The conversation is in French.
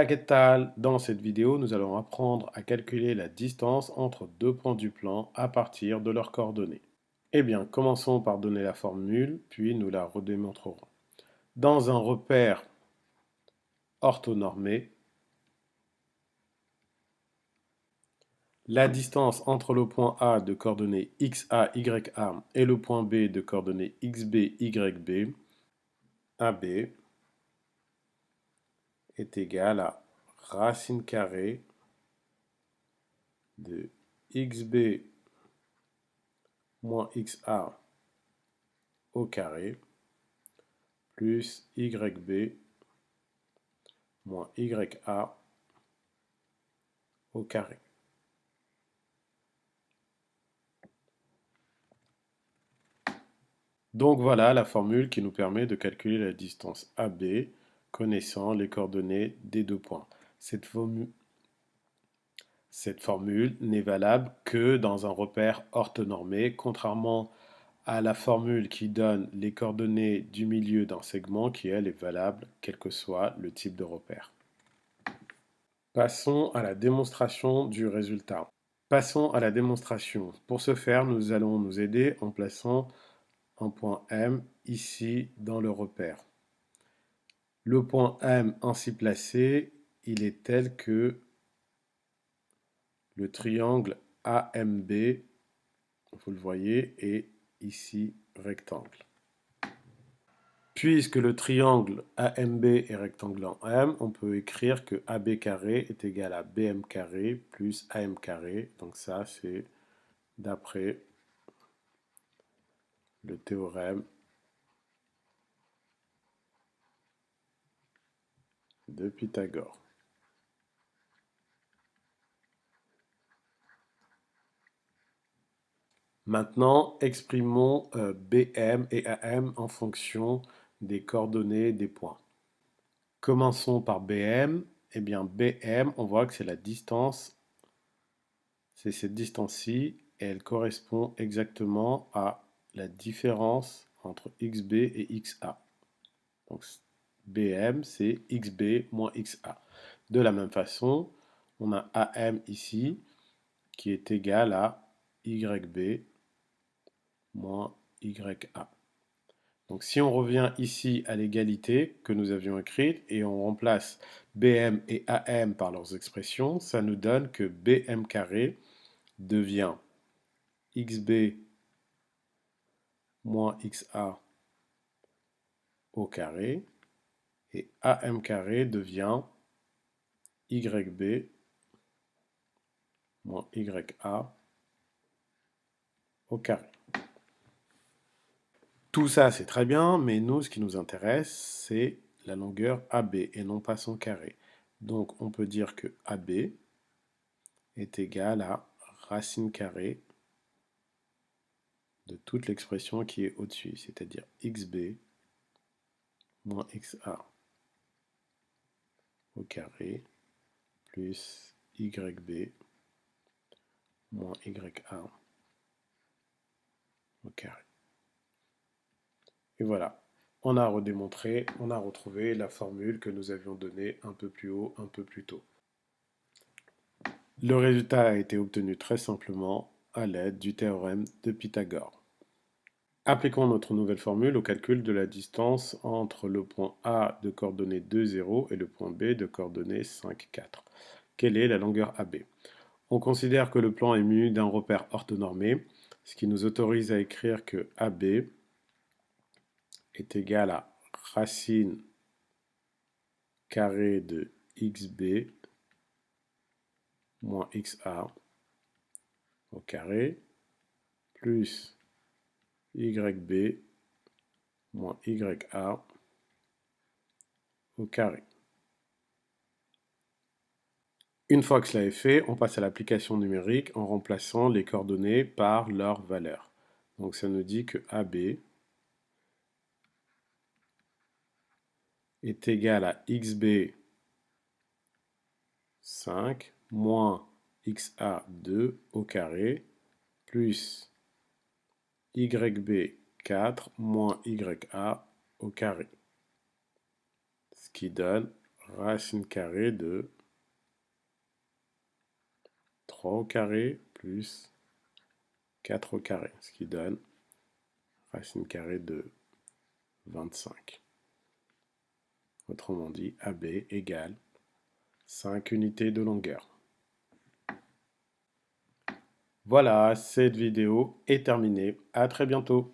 Hola, ¿qué tal? Dans cette vidéo, nous allons apprendre à calculer la distance entre deux points du plan à partir de leurs coordonnées. Eh bien, commençons par donner la formule, puis nous la redémontrerons. Dans un repère orthonormé, la distance entre le point A de coordonnées xa, ya et le point B de coordonnées xb, yb, AB, est égale à racine carrée de xb moins xa au carré plus yb moins ya au carré. Donc voilà la formule qui nous permet de calculer la distance AB connaissant les coordonnées des deux points. Cette formule n'est valable que dans un repère orthonormé, contrairement à la formule qui donne les coordonnées du milieu d'un segment qui, elle, est valable quel que soit le type de repère. Passons à la démonstration du résultat. Passons à la démonstration. Pour ce faire, nous allons nous aider en plaçant un point M ici dans le repère. Le point M ainsi placé, il est tel que le triangle AMB, vous le voyez, est ici rectangle. Puisque le triangle AMB est rectangle en M, on peut écrire que AB carré est égal à BM carré plus AM carré. Donc ça, c'est d'après le théorème de Pythagore. Maintenant, exprimons BM et AM en fonction des coordonnées des points. Commençons par BM. Eh bien, BM, on voit que c'est la distance, c'est cette distance-ci, et elle correspond exactement à la différence entre XB et XA. Donc, BM, c'est XB moins XA. De la même façon, on a AM ici, qui est égal à YB moins YA. Donc si on revient ici à l'égalité que nous avions écrite et on remplace BM et AM par leurs expressions, ça nous donne que BM carré devient XB moins XA au carré et AM carré devient YB moins YA au carré. Tout ça, c'est très bien, mais nous, ce qui nous intéresse, c'est la longueur AB et non pas son carré. Donc, on peut dire que AB est égal à racine carrée de toute l'expression qui est au-dessus, c'est-à-dire XB moins XA au carré plus YB moins YA au carré. Et voilà, on a redémontré, on a retrouvé la formule que nous avions donnée un peu plus haut, un peu plus tôt. Le résultat a été obtenu très simplement à l'aide du théorème de Pythagore. Appliquons notre nouvelle formule au calcul de la distance entre le point A de coordonnées 2, 0 et le point B de coordonnées 5, 4. Quelle est la longueur AB? On considère que le plan est muni d'un repère orthonormé, ce qui nous autorise à écrire que AB est égal à racine carrée de XB moins XA au carré plus YB moins YA au carré. Une fois que cela est fait, on passe à l'application numérique en remplaçant les coordonnées par leur valeur. Donc ça nous dit que AB est égal à XB 5 moins XA2 au carré plus YB 4 moins YA au carré. Ce qui donne racine carrée de 3 au carré plus 4 au carré, ce qui donne racine carrée de 25. Autrement dit, AB égale 5 unités de longueur. Voilà, cette vidéo est terminée. À très bientôt.